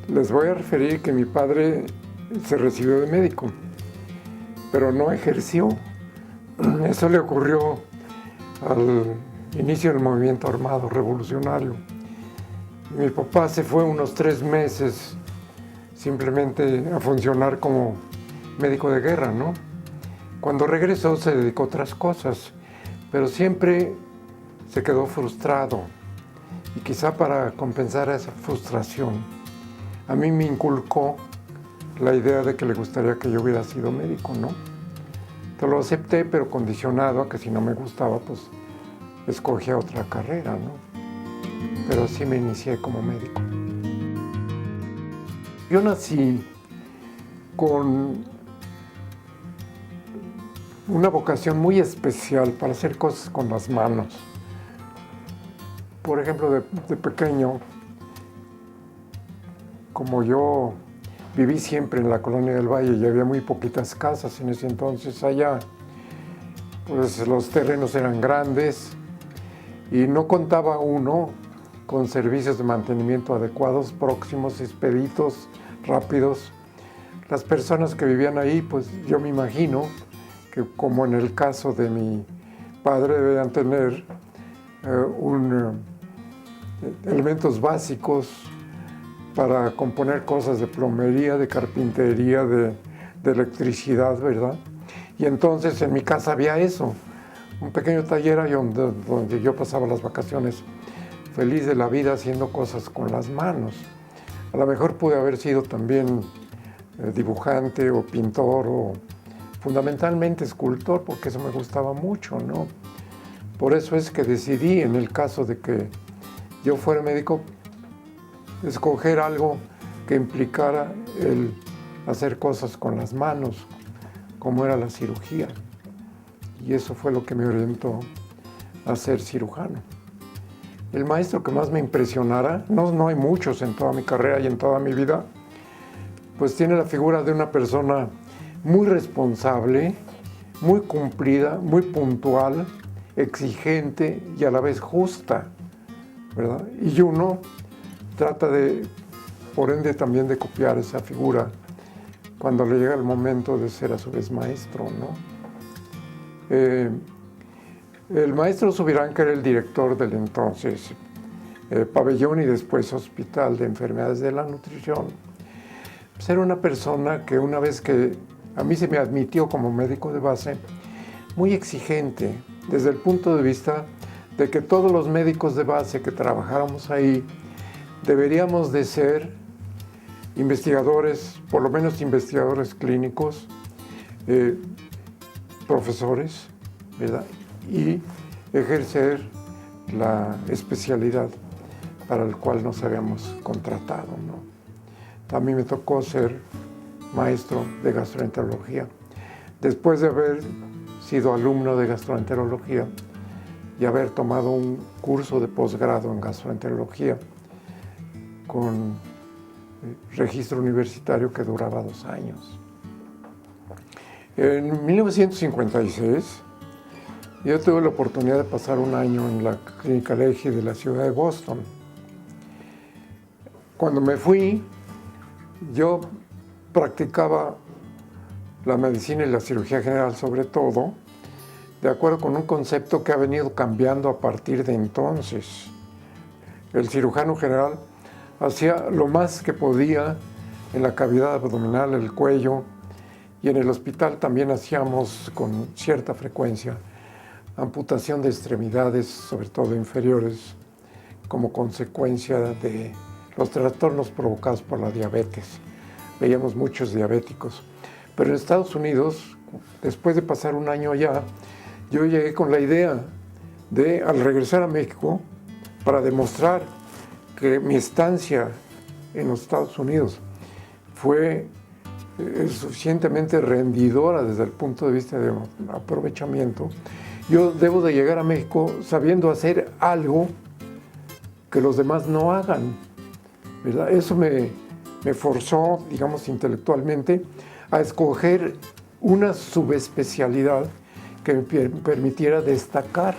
Les voy a referir que mi padre se recibió de médico, pero no ejerció. Eso le ocurrió al inicio del movimiento armado revolucionario. Mi papá se fue unos 3 meses simplemente a funcionar como médico de guerra, ¿no? Cuando regresó se dedicó a otras cosas, pero siempre se quedó frustrado. Y quizá para compensar esa frustración, a mí me inculcó la idea de que le gustaría que yo hubiera sido médico, ¿no? Entonces lo acepté, pero condicionado a que si no me gustaba, pues escogía otra carrera, ¿no? Pero así me inicié como médico. Yo nací con una vocación muy especial para hacer cosas con las manos. Por ejemplo, de pequeño, como yo viví siempre en la Colonia del Valle y había muy poquitas casas en ese entonces allá, pues los terrenos eran grandes y no contaba uno con servicios de mantenimiento adecuados, próximos, expeditos, rápidos. Las personas que vivían ahí, pues yo me imagino que como en el caso de mi padre, debían tener elementos básicos para componer cosas de plomería, de carpintería, de electricidad, ¿verdad? Y entonces en mi casa había eso, un pequeño taller ahí donde yo pasaba las vacaciones feliz de la vida haciendo cosas con las manos. A lo mejor pude haber sido también dibujante o pintor o fundamentalmente escultor, porque eso me gustaba mucho, ¿no? Por eso es que decidí, en el caso de que yo fuera médico, escoger algo que implicara el hacer cosas con las manos, como era la cirugía. Y eso fue lo que me orientó a ser cirujano. El maestro que más me impresionara, no hay muchos en toda mi carrera y en toda mi vida, pues tiene la figura de una persona muy responsable, muy cumplida, muy puntual, exigente y a la vez justa, ¿verdad? Y uno trata por ende también de copiar esa figura cuando le llega el momento de ser a su vez maestro, ¿no? El maestro Subirán, que era el director del entonces pabellón y después hospital de enfermedades de la nutrición, pues era una persona que una vez que a mí se me admitió como médico de base, muy exigente desde el punto de vista de que todos los médicos de base que trabajáramos ahí deberíamos de ser investigadores, por lo menos investigadores clínicos, profesores, ¿verdad? Y ejercer la especialidad para el cual nos habíamos contratado, ¿no? A mí me tocó ser maestro de gastroenterología. Después de haber sido alumno de gastroenterología y haber tomado un curso de posgrado en gastroenterología con registro universitario que duraba 2 años. En 1956, yo tuve la oportunidad de pasar 1 año en la Clínica Legge de la ciudad de Boston. Cuando me fui, yo practicaba la medicina y la cirugía general sobre todo, de acuerdo con un concepto que ha venido cambiando a partir de entonces. El cirujano general hacía lo más que podía en la cavidad abdominal, el cuello, y en el hospital también hacíamos con cierta frecuencia amputación de extremidades, sobre todo inferiores, como consecuencia de los trastornos provocados por la diabetes. Veíamos muchos diabéticos. Pero en Estados Unidos, después de pasar 1 año allá, yo llegué con la idea de, al regresar a México, para demostrar que mi estancia en los Estados Unidos fue suficientemente rendidora desde el punto de vista de aprovechamiento, yo debo de llegar a México sabiendo hacer algo que los demás no hagan, ¿verdad? Eso me forzó, digamos, intelectualmente a escoger una subespecialidad que me permitiera destacar.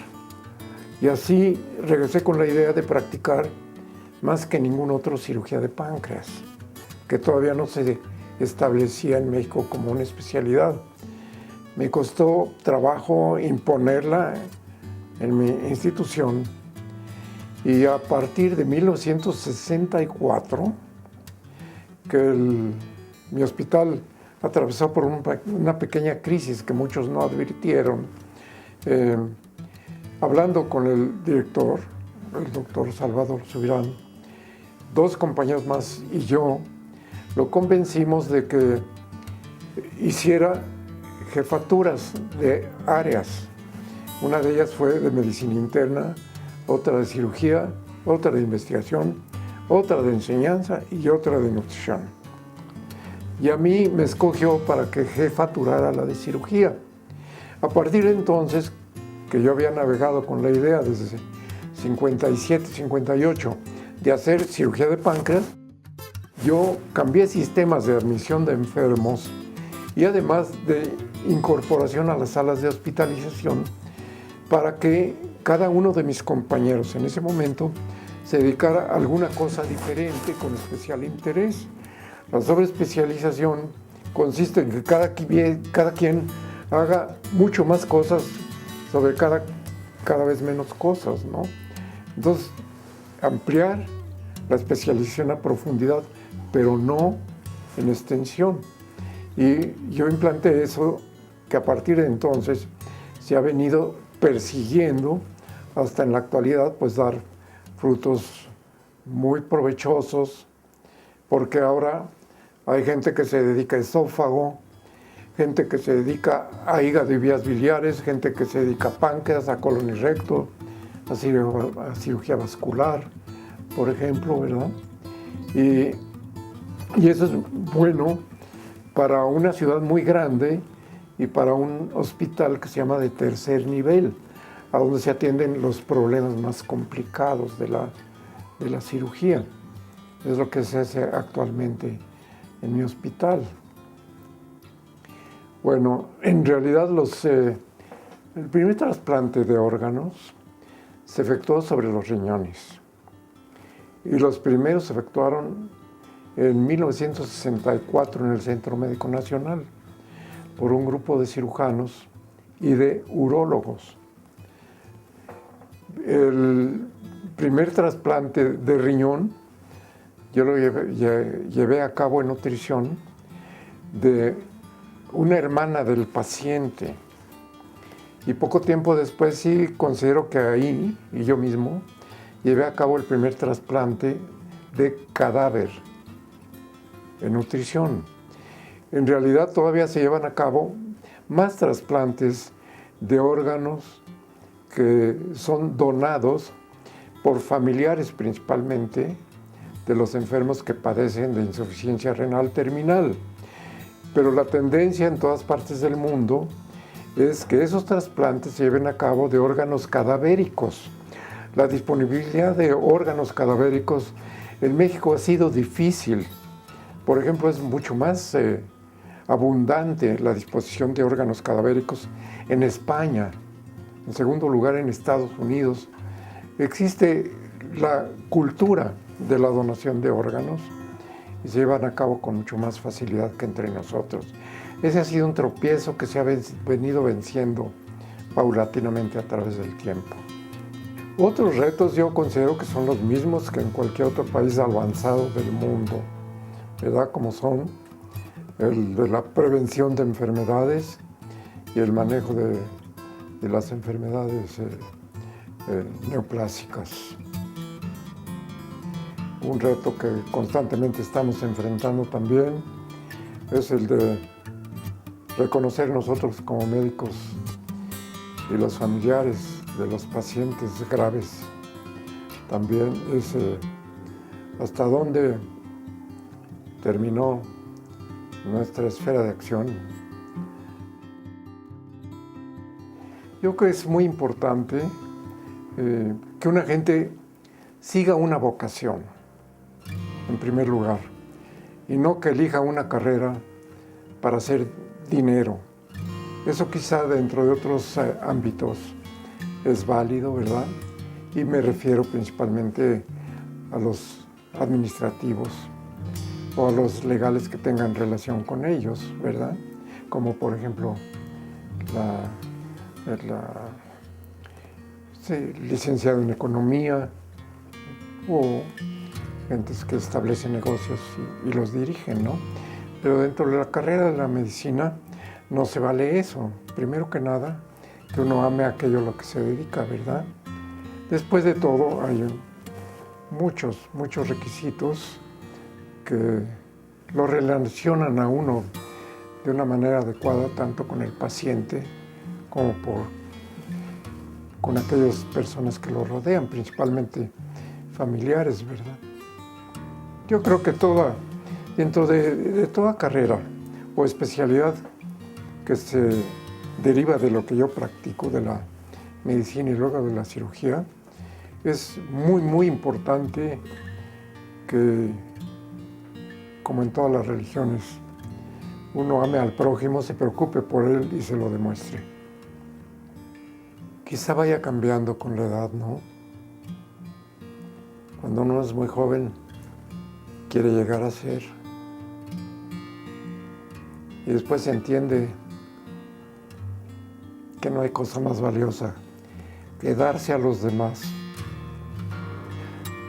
Y así regresé con la idea de practicar más que ningún otro cirugía de páncreas. que todavía no se establecía en México como una especialidad. Me costó trabajo imponerla en mi institución y a partir de 1964, que mi hospital atravesó por una pequeña crisis que muchos no advirtieron, hablando con el director, el doctor Salvador Subirán, 2 compañeros más y yo, lo convencimos de que hiciera jefaturas de áreas. Una de ellas fue de medicina interna, otra de cirugía, otra de investigación, otra de enseñanza y otra de nutrición. Y a mí me escogió para que jefaturara la de cirugía. A partir de entonces, que yo había navegado con la idea desde 57, 58, de hacer cirugía de páncreas, yo cambié sistemas de admisión de enfermos y además de incorporación a las salas de hospitalización para que cada uno de mis compañeros en ese momento se dedicara a alguna cosa diferente con especial interés. La sobreespecialización consiste en que cada quien haga mucho más cosas sobre cada vez menos cosas, ¿no? Entonces, ampliar la especialización a profundidad, pero no en extensión. Y yo implanté eso que a partir de entonces se ha venido persiguiendo hasta en la actualidad, pues dar frutos muy provechosos, porque ahora hay gente que se dedica a esófago, gente que se dedica a hígado y vías biliares, gente que se dedica a páncreas, a colon y recto, a cirugía vascular, por ejemplo, ¿verdad? Y eso es bueno para una ciudad muy grande y para un hospital que se llama de tercer nivel, a donde se atienden los problemas más complicados de la cirugía. Es lo que se hace actualmente en mi hospital. Bueno, en realidad el primer trasplante de órganos se efectuó sobre los riñones. Y los primeros se efectuaron en 1964 en el Centro Médico Nacional por un grupo de cirujanos y de urólogos. El primer trasplante de riñón yo lo llevé a cabo en nutrición de una hermana del paciente. Y poco tiempo después sí considero que ahí, y yo mismo, llevé a cabo el primer trasplante de cadáver en nutrición. En realidad todavía se llevan a cabo más trasplantes de órganos que son donados por familiares principalmente de los enfermos que padecen de insuficiencia renal terminal. Pero la tendencia en todas partes del mundo es que esos trasplantes se lleven a cabo de órganos cadavéricos. La disponibilidad de órganos cadavéricos en México ha sido difícil. Por ejemplo, es mucho más abundante la disposición de órganos cadavéricos en España. En segundo lugar, en Estados Unidos. Existe la cultura de la donación de órganos y se llevan a cabo con mucho más facilidad que entre nosotros. Ese ha sido un tropiezo que se ha venido venciendo paulatinamente a través del tiempo. Otros retos yo considero que son los mismos que en cualquier otro país avanzado del mundo, ¿verdad? Como son el de la prevención de enfermedades y el manejo de las enfermedades neoplásicas. Un reto que constantemente estamos enfrentando también es el de reconocer nosotros como médicos y los familiares de los pacientes graves. También es hasta dónde terminó nuestra esfera de acción. Yo creo que es muy importante que una gente siga una vocación, en primer lugar, y no que elija una carrera para hacer dinero. Eso quizá dentro de otros ámbitos es válido, ¿verdad? Y me refiero principalmente a los administrativos. o a los legales que tengan relación con ellos, ¿verdad? Como por ejemplo sí, licenciado en economía o gentes que establecen negocios y los dirigen, ¿no? Pero dentro de la carrera de la medicina no se vale eso. Primero que nada, que uno ame aquello a lo que se dedica, ¿verdad? Después de todo, hay muchos requisitos que lo relacionan a uno de una manera adecuada, tanto con el paciente como con aquellas personas que lo rodean, principalmente familiares, ¿verdad? Yo creo que dentro de toda carrera o especialidad que se deriva de lo que yo practico, de la medicina y luego de la cirugía, es muy importante que, como en todas las religiones, uno ame al prójimo, se preocupe por él y se lo demuestre. Quizá vaya cambiando con la edad, ¿no? Cuando uno es muy joven, quiere llegar a ser. Y después se entiende que no hay cosa más valiosa que darse a los demás.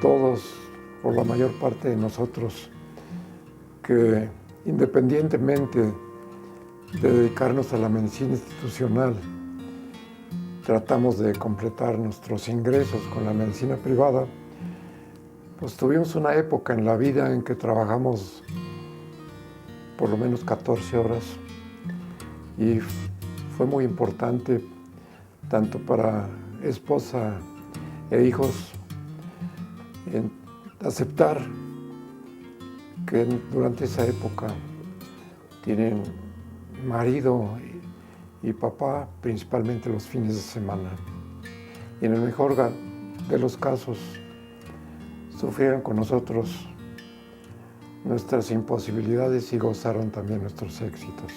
Todos, o la mayor parte de nosotros, que independientemente de dedicarnos a la medicina institucional, tratamos de completar nuestros ingresos con la medicina privada, pues tuvimos una época en la vida en que trabajamos por lo menos 14 horas y fue muy importante tanto para esposa e hijos en aceptar que durante esa época tienen marido y papá, principalmente los fines de semana. Y en el mejor de los casos, sufrieron con nosotros nuestras imposibilidades y gozaron también nuestros éxitos.